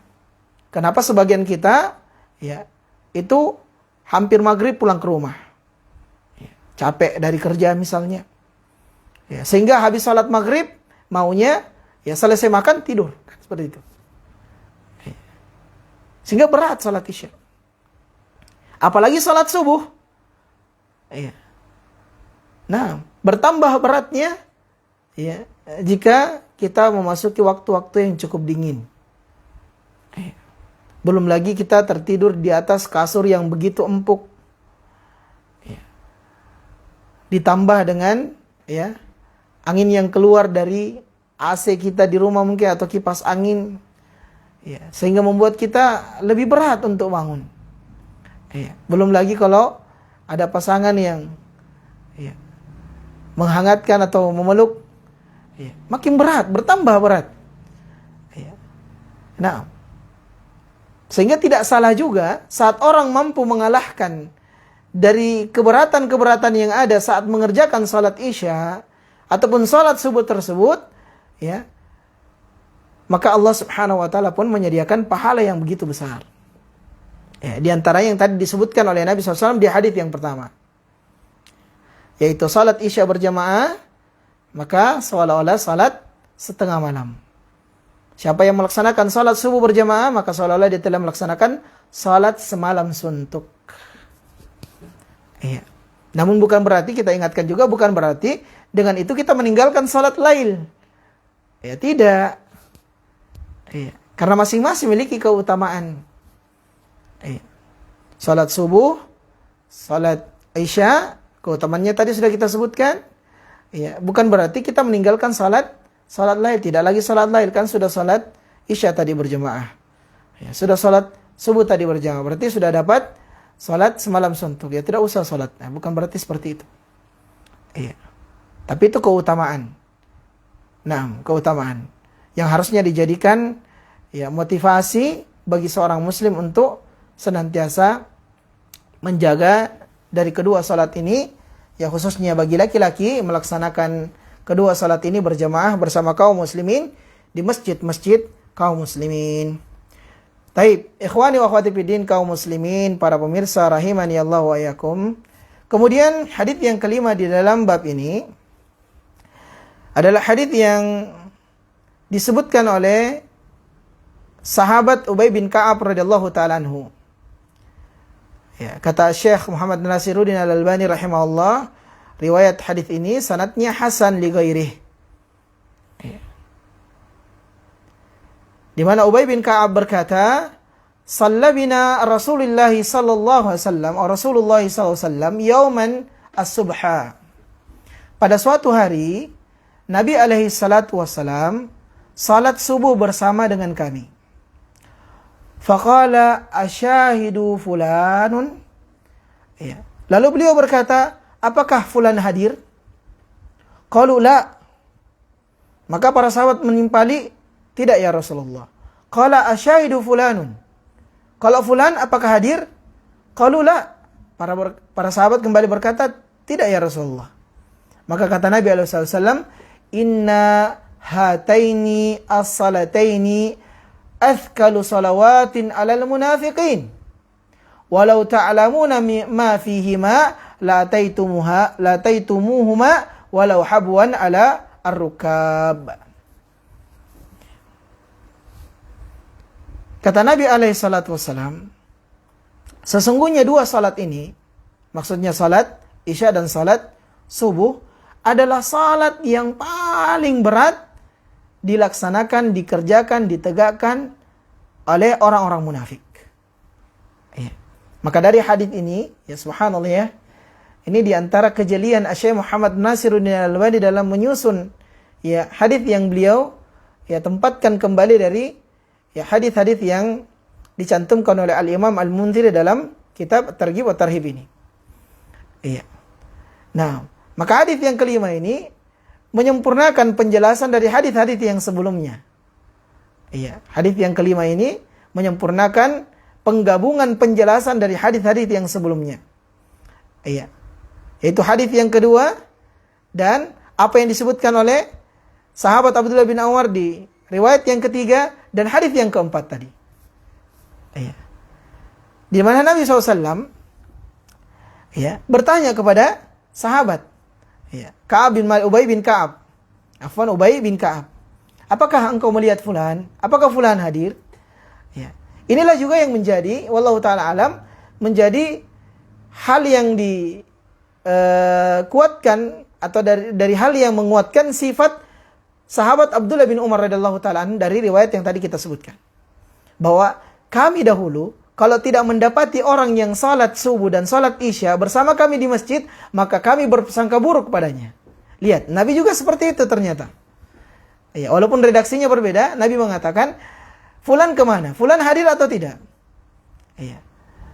Kenapa sebagian kita, ya, itu hampir maghrib pulang ke rumah, ya, capek dari kerja misalnya, ya, sehingga habis salat maghrib maunya, ya, selesai makan tidur, kan, seperti itu. Ya. Sehingga berat salat Isya. Apalagi salat subuh. Ya. Nah, bertambah beratnya, ya, jika kita memasuki waktu-waktu yang cukup dingin. Belum lagi kita tertidur di atas kasur yang begitu empuk. Ya. Ditambah dengan, ya, angin yang keluar dari AC kita di rumah mungkin atau kipas angin, ya, sehingga membuat kita lebih berat untuk bangun. Ya. Belum lagi kalau ada pasangan yang menghangatkan atau memeluk, makin berat, bertambah berat. Nah, sehingga tidak salah juga saat orang mampu mengalahkan dari keberatan-keberatan yang ada saat mengerjakan salat Isya ataupun salat subuh tersebut, maka Allah Subhanahu wa taala pun menyediakan pahala yang begitu besar. Di antara yang tadi disebutkan oleh Nabi SAW di hadis yang pertama, yaitu salat Isya berjamaah, maka seolah-olah salat setengah malam. Siapa yang melaksanakan salat subuh berjamaah, maka seolah-olah dia telah melaksanakan salat semalam suntuk. Namun bukan berarti, kita ingatkan juga, bukan berarti dengan itu kita meninggalkan salat lail. Tidak. Karena masing-masing memiliki keutamaan. Salat subuh, salat Isya, keutamaannya tadi sudah kita sebutkan. Bukan berarti kita meninggalkan salat lail. Tidak lagi salat lail, kan sudah salat Isya tadi berjamaah. Sudah salat subuh tadi berjamaah, berarti sudah dapat salat semalam suntuk. Tidak usah salat. Bukan berarti seperti itu. Tapi itu keutamaan. Keutamaan yang harusnya dijadikan motivasi bagi seorang muslim untuk senantiasa menjaga dari kedua salat ini, khususnya bagi laki-laki melaksanakan kedua salat ini berjamaah bersama kaum muslimin di masjid-masjid kaum muslimin. Taib, ikhwani wa akhwati fiddin kaum muslimin, para pemirsa rahimani Allah wa iyyakum. Kemudian hadis yang kelima di dalam bab ini adalah hadis yang disebutkan oleh sahabat Ubay bin Ka'ab radhiyallahu taala anhu. Kata Syekh Muhammad Nasiruddin Al-Albani rahimahullah, riwayat hadis ini sanadnya hasan li ghairih. Di mana Ubay bin Ka'ab berkata, "Shalla bina Rasulullah sallallahu alaihi wasallam, Rasulullah sallallahu alaihi wasallam yauman as-subha." Pada suatu hari, Nabi alaihi salatu wasallam salat subuh bersama dengan kami. Faqala asyahidu fulanun. Lalu beliau berkata, "Apakah fulan hadir?" Qalu la. Maka para sahabat menimpali, "Tidak ya Rasulullah." Qala asyahidu fulanun. Kalau fulan apakah hadir? Qalu la. Para sahabat kembali berkata, "Tidak ya Rasulullah." Maka kata Nabi SAW, "Inna hataini as-salataini athkalu salawatin alal munafiqin. Walau ta'lamuna ma fihima la taitumuhuma walau habwan ala ar-rukab." Kata Nabi alaihi salatu wassalam, sesungguhnya dua salat ini, maksudnya salat Isya dan salat subuh, adalah salat yang paling berat dilaksanakan, dikerjakan, ditegakkan oleh orang-orang munafik. Maka dari hadis ini, subhanallah ini diantara kejelian Syekh Muhammad Nasiruddin Al-Albani dalam menyusun hadis yang beliau tempatkan kembali dari hadis-hadis yang dicantumkan oleh Al-Imam Al-Munziri dalam kitab Targhib wa Tarhib ini. Nah, maka hadis yang kelima ini menyempurnakan penjelasan dari hadis-hadis yang sebelumnya. Hadis yang kelima ini menyempurnakan penggabungan penjelasan dari hadis-hadis yang sebelumnya. Yaitu hadis yang kedua dan apa yang disebutkan oleh sahabat Abdullah bin Umar di riwayat yang ketiga dan hadis yang keempat tadi. Di mana Nabi SAW bertanya kepada sahabat Ubay bin Ka'ab. Ubay bin Ka'ab. Apakah engkau melihat fulan? Apakah fulan hadir? Inilah juga yang menjadi, wallahu ta'ala alam, menjadi hal yang dikuatkan atau dari hal yang menguatkan sifat sahabat Abdullah bin Umar radhiyallahu ta'ala dari riwayat yang tadi kita sebutkan. Bahwa kami dahulu, kalau tidak mendapati orang yang salat subuh dan salat Isya bersama kami di masjid, maka kami berprasangka buruk padanya. Lihat, Nabi juga seperti itu ternyata. Walaupun redaksinya berbeda, Nabi mengatakan, fulan kemana? Fulan hadir atau tidak?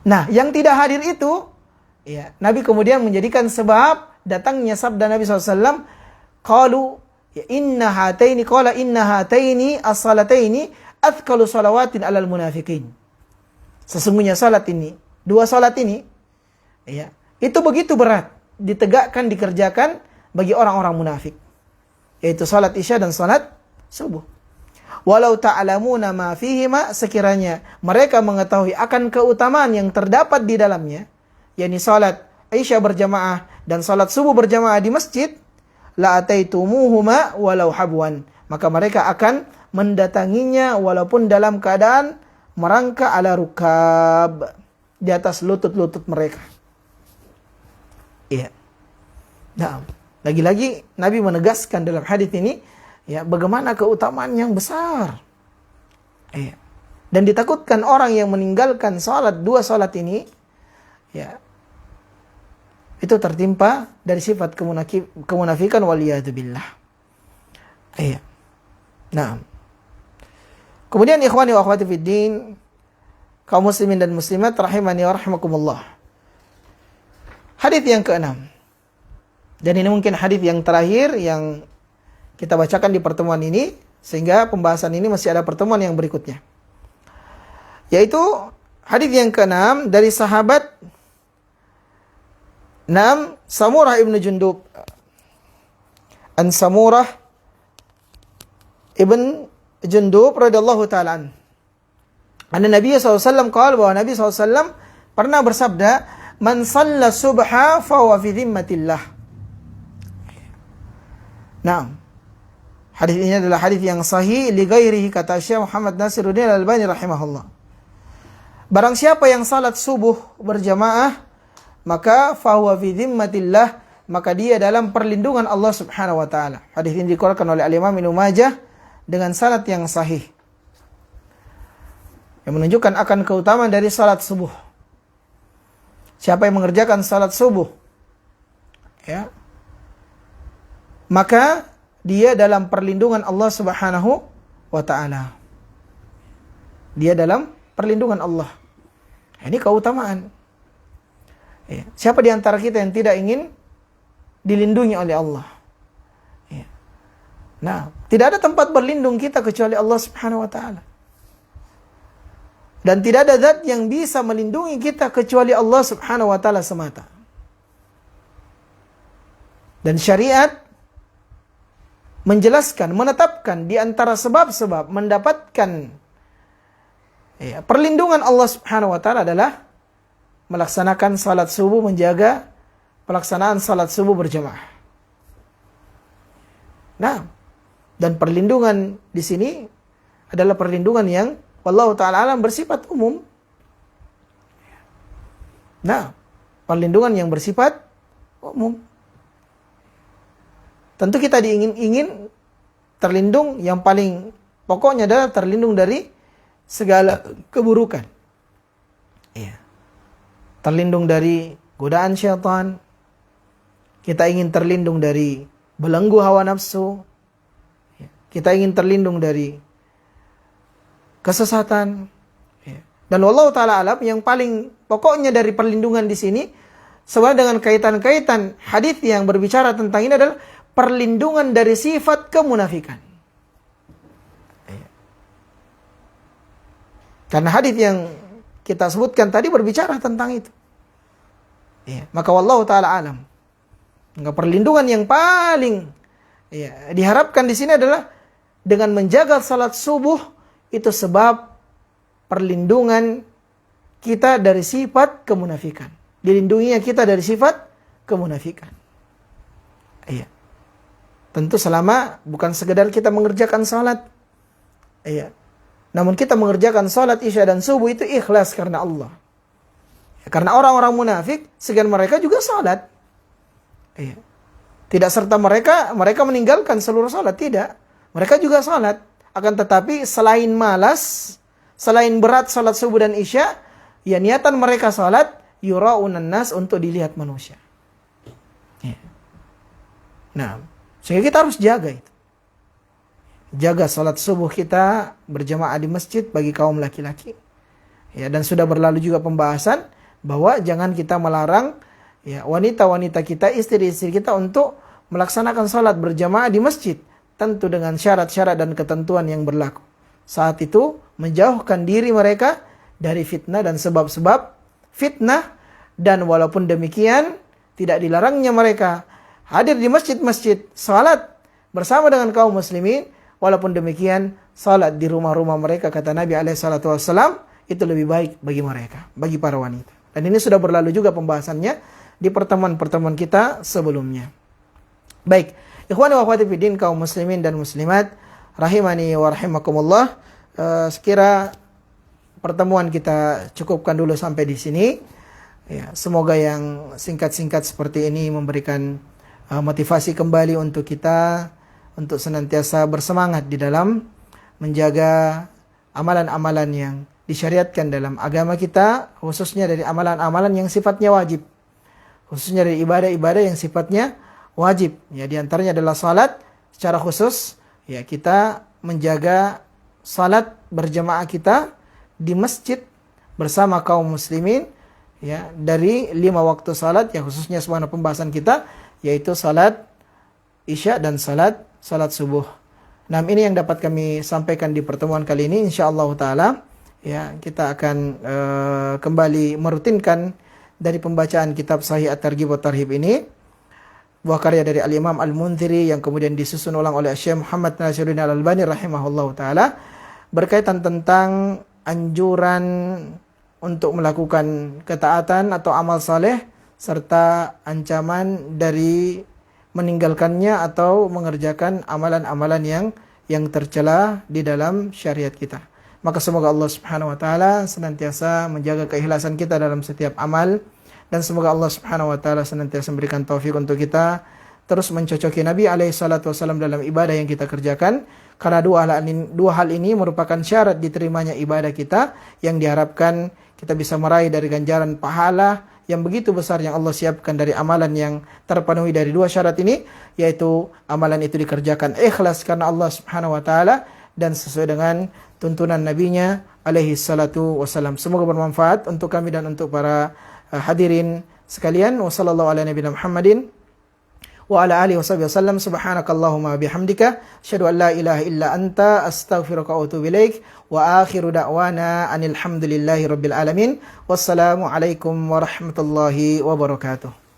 Nah, yang tidak hadir itu, Ya, Nabi kemudian menjadikan sebab datangnya sabda Nabi SAW, qalu ya inna hataini as-salataini athqalu salawatin alal munafiqin. Sesungguhnya salat ini, dua salat ini, ya, itu begitu berat ditegakkan, dikerjakan bagi orang-orang munafik, yaitu salat Isya dan salat subuh. Walau ta'lamuna ma fihima, sekiranya mereka mengetahui akan keutamaan yang terdapat di dalamnya, yakni salat Isya berjamaah dan salat subuh berjamaah di masjid, la ataitumuhuma walau habwan, maka mereka akan mendatanginya walaupun dalam keadaan merangka ala rukab, di atas lutut-lutut mereka. Iya. Nah, lagi-lagi Nabi menegaskan dalam hadis ini, ya, bagaimana keutamaan yang besar. Iya. Dan ditakutkan orang yang meninggalkan dua salat ini, ya, itu tertimpa dari sifat kemunafikan waliyadzubillah. Iya. Nah. Kemudian ikhwani wa akhwati fiddin, kaum muslimin dan muslimat rahimani wa rahimakumullah. Hadis yang ke-6. Dan ini mungkin hadis yang terakhir yang kita bacakan di pertemuan ini, sehingga pembahasan ini masih ada pertemuan yang berikutnya. Yaitu hadis yang ke-6 dari sahabat 6 Samurah ibn Jundub. An Samurah ibn Jundub radhiyallahu ta'ala an. Nabi SAW qala, bahwa Nabi SAW pernah bersabda, man shalla subha fa huwa fi dhimmatillah. Nah, hadis ini adalah hadis yang sahih li ghairihi, kata Syekh Muhammad Nasiruddin Al-Albani rahimahullah. Barang siapa yang salat subuh berjamaah, maka fa huwa fi dhimmatillah, maka dia dalam perlindungan Allah Subhanahu wa taala. Hadis ini dikeluarkan oleh Al-Imam Ibnu Majah dengan sanad yang sahih, yang menunjukkan akan keutamaan dari salat subuh. Siapa yang mengerjakan salat subuh, ya, maka dia dalam perlindungan Allah Subhanahu wa taala. Dia dalam perlindungan Allah. Ini keutamaan. Ya. Siapa di antara kita yang tidak ingin dilindungi oleh Allah? Ya. Nah, tidak ada tempat berlindung kita kecuali Allah Subhanahu wa taala. Dan tidak ada zat yang bisa melindungi kita kecuali Allah Subhanahu wa taala semata. Dan syariat menjelaskan, menetapkan di antara sebab-sebab mendapatkan, ya, perlindungan Allah Subhanahu wa taala adalah melaksanakan salat subuh, menjaga pelaksanaan salat subuh berjamaah. Nah, dan perlindungan di sini adalah perlindungan yang wallahu ta'ala alam bersifat umum. Nah, perlindungan yang bersifat umum. Tentu kita ingin terlindung, yang paling pokoknya adalah terlindung dari segala keburukan. Iya. Terlindung dari godaan syaitan. Kita ingin terlindung dari belenggu hawa nafsu. Kita ingin terlindung dari kesesatan. Dan wallahu ta'ala alam, yang paling pokoknya dari perlindungan di sini, sebenarnya dengan kaitan-kaitan hadis yang berbicara tentang ini, adalah perlindungan dari sifat kemunafikan. Karena hadis yang kita sebutkan tadi berbicara tentang itu. Maka wallahu ta'ala alam, perlindungan yang paling diharapkan di sini adalah dengan menjaga salat subuh, itu sebab perlindungan kita dari sifat kemunafikan. Dilindunginya kita dari sifat kemunafikan. Iya. Tentu selama bukan sekedar kita mengerjakan salat. Iya. Namun kita mengerjakan salat Isya dan subuh itu ikhlas karena Allah. Karena orang-orang munafik, sekian mereka juga salat. Iya. Tidak serta mereka meninggalkan seluruh salat, tidak. Mereka juga salat. Akan tetapi selain malas, selain berat salat subuh dan Isya, ya niatan mereka salat yura'unan nas, untuk dilihat manusia. Ya. Nah, sehingga kita harus jaga itu. Jaga salat subuh kita berjamaah di masjid bagi kaum laki-laki. Ya, dan sudah berlalu juga pembahasan bahwa jangan kita melarang ya, wanita-wanita kita, istri-istri kita untuk melaksanakan salat berjamaah di masjid, tentu dengan syarat-syarat dan ketentuan yang berlaku. Saat itu menjauhkan diri mereka dari fitnah dan sebab-sebab fitnah, dan walaupun demikian tidak dilarangnya mereka hadir di masjid-masjid salat bersama dengan kaum muslimin. Walaupun demikian salat di rumah-rumah mereka, kata Nabi SAW, itu lebih baik bagi mereka, bagi para wanita. Dan ini sudah berlalu juga pembahasannya di pertemuan-pertemuan kita sebelumnya. Baik, ikhwan wa akhwati fiddin, kaum muslimin dan muslimat rahimani wa rahimakumullah. Sekira pertemuan kita cukupkan dulu sampai di sini. Ya, semoga yang singkat-singkat seperti ini memberikan motivasi kembali untuk kita untuk senantiasa bersemangat di dalam menjaga amalan-amalan yang disyariatkan dalam agama kita, khususnya dari amalan-amalan yang sifatnya wajib, khususnya dari ibadah-ibadah yang sifatnya wajib. Ya, di antaranya adalah salat secara khusus. Ya, kita menjaga salat berjamaah kita di masjid bersama kaum muslimin, ya, dari 5 waktu salat yang khususnya sebagai pembahasan kita, yaitu salat isya dan salat subuh. Nah, ini yang dapat kami sampaikan di pertemuan kali ini. Insyaallah taala, ya, kita akan kembali merutinkan dari pembacaan kitab Sahih At-Targhib wa Tarhib ini, buah karya dari Al-Imam Al-Munziri yang kemudian disusun ulang oleh Syekh Muhammad Nasiruddin Al-Albani rahimahullahu taala, berkaitan tentang anjuran untuk melakukan ketaatan atau amal saleh, serta ancaman dari meninggalkannya atau mengerjakan amalan-amalan yang tercela di dalam syariat kita. Maka semoga Allah Subhanahu wa taala senantiasa menjaga keikhlasan kita dalam setiap amal, dan semoga Allah Subhanahu wa taala senantiasa memberikan taufik untuk kita terus mencocoki Nabi alaihi salatu wasallam dalam ibadah yang kita kerjakan, karena dua hal ini merupakan syarat diterimanya ibadah kita, yang diharapkan kita bisa meraih dari ganjaran pahala yang begitu besar yang Allah siapkan dari amalan yang terpenuhi dari dua syarat ini, yaitu amalan itu dikerjakan ikhlas karena Allah Subhanahu wa taala dan sesuai dengan tuntunan nabinya alaihi salatu wasallam. Semoga bermanfaat untuk kami dan untuk para hadirin sekalian. Wassallallahu ala nabiyina Muhammadin wa ala alihi wasallam. Subhanakallahumma bihamdika asyhadu an la ilaha illa anta astaghfiruka wa atubu ilaik. Wa akhiru da'wana anil hamdulillahi rabbil alamin. Wassalamu alaikum warahmatullahi wabarakatuh.